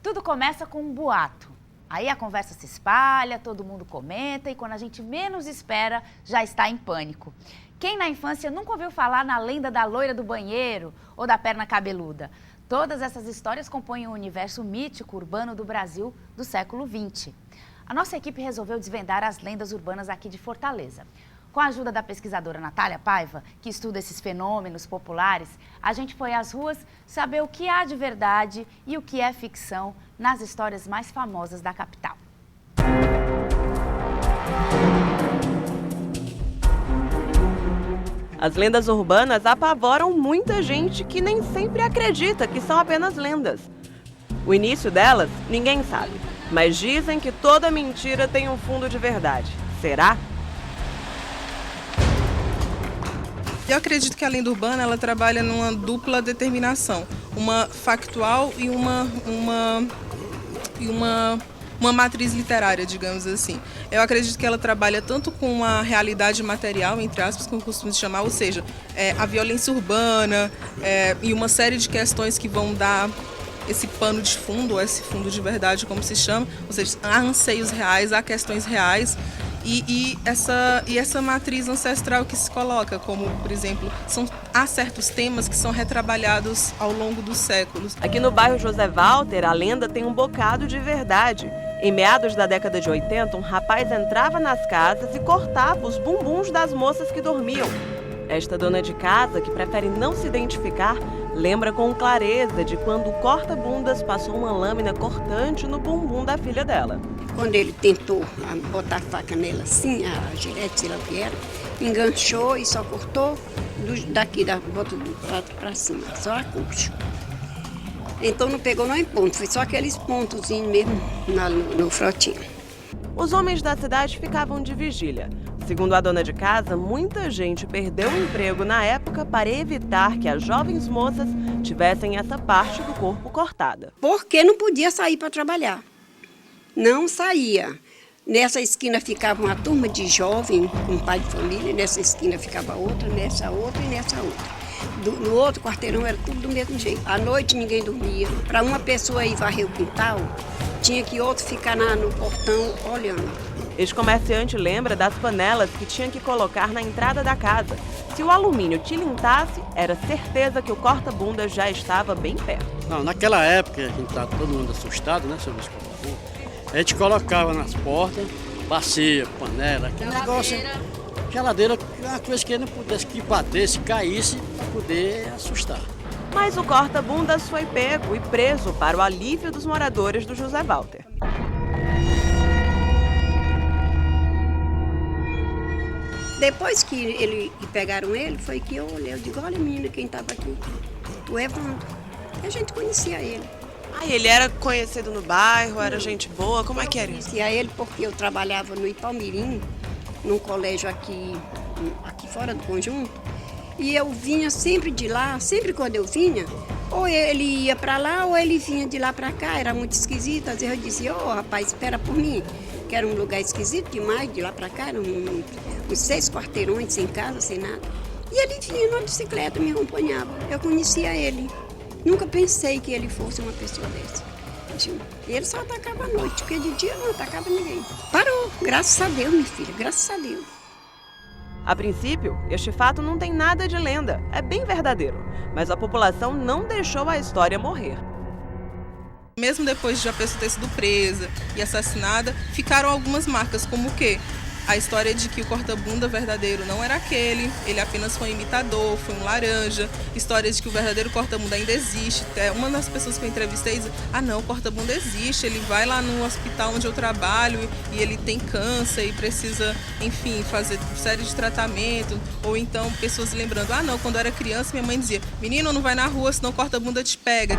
Tudo começa com um boato. Aí a conversa se espalha, todo mundo comenta e quando a gente menos espera, já está em pânico. Quem na infância nunca ouviu falar na lenda da loira do banheiro ou da perna cabeluda? Todas essas histórias compõem o universo mítico urbano do Brasil do século XX. A nossa equipe resolveu desvendar as lendas urbanas aqui de Fortaleza. Com a ajuda da pesquisadora Natália Paiva, que estuda esses fenômenos populares, a gente foi às ruas saber o que há de verdade e o que é ficção nas histórias mais famosas da capital. As lendas urbanas apavoram muita gente que nem sempre acredita que são apenas lendas. O início delas, ninguém sabe, mas dizem que toda mentira tem um fundo de verdade. Será? Eu acredito que a lenda urbana ela trabalha numa dupla determinação, uma factual e uma matriz literária, digamos assim. Eu acredito que ela trabalha tanto com a realidade material, entre aspas, como costumo chamar, ou seja, a violência urbana e uma série de questões que vão dar esse pano de fundo, ou esse fundo de verdade, como se chama, ou seja, há anseios reais, há questões reais. E essa matriz ancestral que se coloca, como, por exemplo, há certos temas que são retrabalhados ao longo dos séculos. Aqui no bairro José Walter, a lenda tem um bocado de verdade. Em meados da década de 80, um rapaz entrava nas casas e cortava os bumbuns das moças que dormiam. Esta dona de casa, que prefere não se identificar, lembra com clareza de quando o corta-bundas passou uma lâmina cortante no bumbum da filha dela. Quando ele tentou botar a faca nela assim, a gilete, se ela vier, enganchou e só cortou daqui, da volta do prato para cima, só a coxa. Então não pegou nem ponto, foi só aqueles pontozinhos mesmo no frotinho. Os homens da cidade ficavam de vigília. Segundo a dona de casa, muita gente perdeu o emprego na época para evitar que as jovens moças tivessem essa parte do corpo cortada. Porque não podia sair para trabalhar. Não saía. Nessa esquina ficava uma turma de jovens com pai de família, nessa esquina ficava outra, nessa outra e nessa outra. No outro quarteirão era tudo do mesmo jeito. À noite ninguém dormia. Para uma pessoa ir varrer o quintal, tinha que outro ficar no portão olhando. Este comerciante lembra das panelas que tinha que colocar na entrada da casa. Se o alumínio tilintasse, era certeza que o corta-bunda já estava bem perto. Não, naquela época, a gente estava todo mundo assustado, né, sobre os corta-bunda. A gente colocava nas portas, bacia, panela, aquele negócio, geladeira, uma coisa que ele não pudesse, que batesse, caísse, para poder assustar. Mas o corta-bundas foi pego e preso para o alívio dos moradores do José Walter. Depois que pegaram ele, foi que eu olhei, eu digo, olha menina, quem estava aqui, o Evandro. A gente conhecia ele. Ah, ele era conhecido no bairro, era gente boa, como é que era isso? Conhecia ele porque eu trabalhava no Ipalmirim, num colégio aqui fora do conjunto, e eu vinha sempre de lá, sempre quando eu vinha, ou ele ia para lá ou ele vinha de lá para cá, era muito esquisito. Às vezes eu dizia, rapaz, espera por mim, que era um lugar esquisito demais, de lá para cá, eram uns 6 quarteirões, sem casa, sem nada. E ele vinha na bicicleta, me acompanhava, eu conhecia ele. Nunca pensei que ele fosse uma pessoa dessa. E ele só atacava à noite, porque de dia não atacava ninguém. Parou, graças a Deus, minha filha, graças a Deus. A princípio, este fato não tem nada de lenda, é bem verdadeiro. Mas a população não deixou a história morrer. Mesmo depois de a pessoa ter sido presa e assassinada, ficaram algumas marcas, como o quê? A história de que o corta-bunda verdadeiro não era aquele, ele apenas foi um imitador, foi um laranja. História de que o verdadeiro corta-bunda ainda existe. Até uma das pessoas que eu entrevistei diz, não, o corta-bunda existe, ele vai lá no hospital onde eu trabalho e ele tem câncer e precisa, enfim, fazer série de tratamento. Ou então pessoas lembrando, não, quando eu era criança minha mãe dizia, menino, não vai na rua, senão o corta-bunda te pega.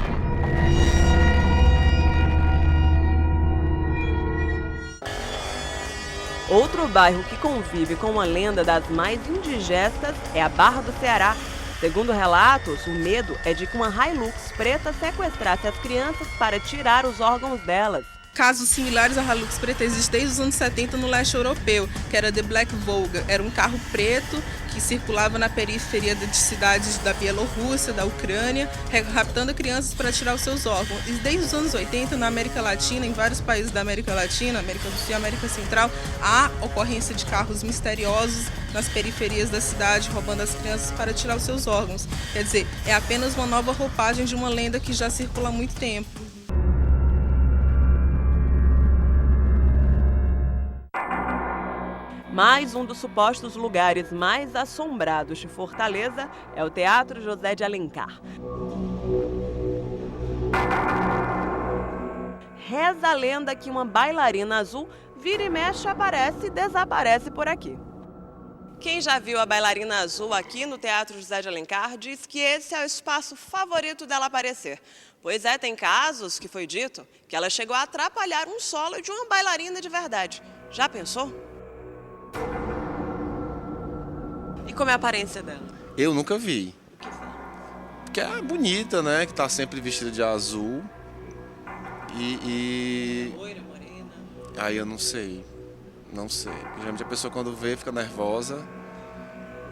Outro bairro que convive com uma lenda das mais indigestas é a Barra do Ceará. Segundo relatos, o medo é de que uma Hilux preta sequestrasse as crianças para tirar os órgãos delas. Casos similares à Hilux preta existem desde os anos 70 no leste europeu, que era The Black Volga. Era um carro preto que circulava na periferia de cidades da Bielorrússia, da Ucrânia, raptando crianças para tirar os seus órgãos. E desde os anos 80, na América Latina, em vários países da América Latina, América do Sul e América Central, há ocorrência de carros misteriosos nas periferias da cidade, roubando as crianças para tirar os seus órgãos. Quer dizer, é apenas uma nova roupagem de uma lenda que já circula há muito tempo. Mais um dos supostos lugares mais assombrados de Fortaleza é o Teatro José de Alencar. Reza a lenda que uma bailarina azul vira e mexe, aparece e desaparece por aqui. Quem já viu a bailarina azul aqui no Teatro José de Alencar diz que esse é o espaço favorito dela aparecer. Pois é, tem casos que foi dito que ela chegou a atrapalhar um solo de uma bailarina de verdade. Já pensou? E como é a aparência dela? Eu nunca vi. Porque é bonita, né? Que tá sempre vestida de azul. Loira, morena. Aí eu não sei. Não sei. Geralmente a pessoa quando vê fica nervosa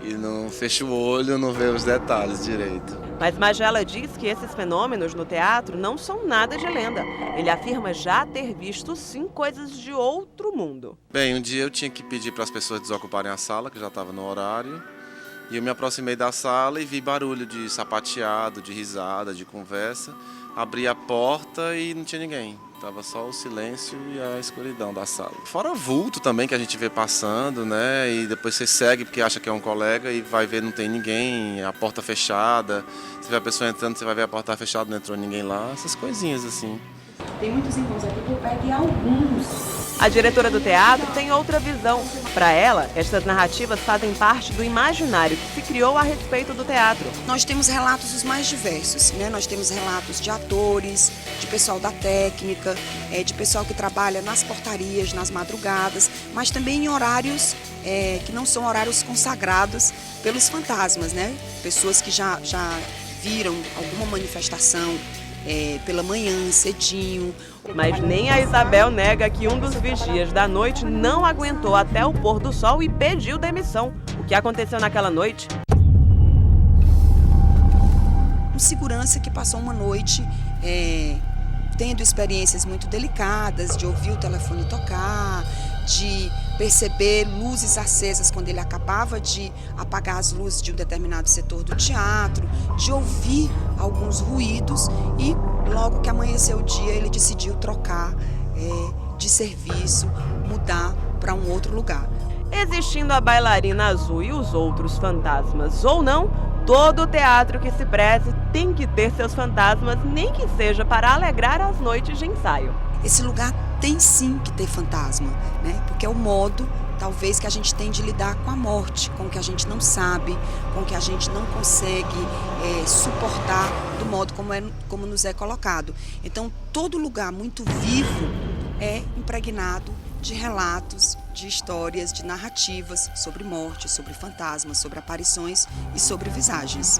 e não fecha o olho, não vê os detalhes direito. Mas Magela diz que esses fenômenos no teatro não são nada de lenda. Ele afirma já ter visto, sim, coisas de outro mundo. Bem, um dia eu tinha que pedir para as pessoas desocuparem a sala, que já estava no horário. E eu me aproximei da sala e vi barulho de sapateado, de risada, de conversa. Abri a porta e não tinha ninguém. Tava só o silêncio e a escuridão da sala. Fora vulto também que a gente vê passando, né? E depois você segue porque acha que é um colega e vai ver não tem ninguém, a porta fechada. Você vê a pessoa entrando, você vai ver a porta fechada, não entrou ninguém lá. Essas coisinhas assim. Tem muitos irmãos aqui que eu peguei alguns. A diretora do teatro tem outra visão. Para ela, estas narrativas fazem parte do imaginário que se criou a respeito do teatro. Nós temos relatos os mais diversos, né? Nós temos relatos de atores, de pessoal da técnica, de pessoal que trabalha nas portarias, nas madrugadas, mas também em horários que não são horários consagrados pelos fantasmas, né? Pessoas que já viram alguma manifestação pela manhã, cedinho. Mas nem a Isabel nega que um dos vigias da noite não aguentou até o pôr do sol e pediu demissão. O que aconteceu naquela noite? Um segurança que passou uma noite tendo experiências muito delicadas, de ouvir o telefone tocar, de perceber luzes acesas quando ele acabava de apagar as luzes de um determinado setor do teatro, de ouvir alguns ruídos e logo que amanheceu o dia ele decidiu trocar de serviço, mudar para um outro lugar. Existindo a bailarina azul e os outros fantasmas ou não, todo teatro que se preze tem que ter seus fantasmas, nem que seja para alegrar as noites de ensaio. Esse lugar tem sim que ter fantasma, né? Porque é o modo, talvez, que a gente tem de lidar com a morte, com o que a gente não sabe, com o que a gente não consegue suportar do modo como nos é colocado. Então, todo lugar muito vivo é impregnado de relatos, de histórias, de narrativas sobre morte, sobre fantasmas, sobre aparições e sobre visagens.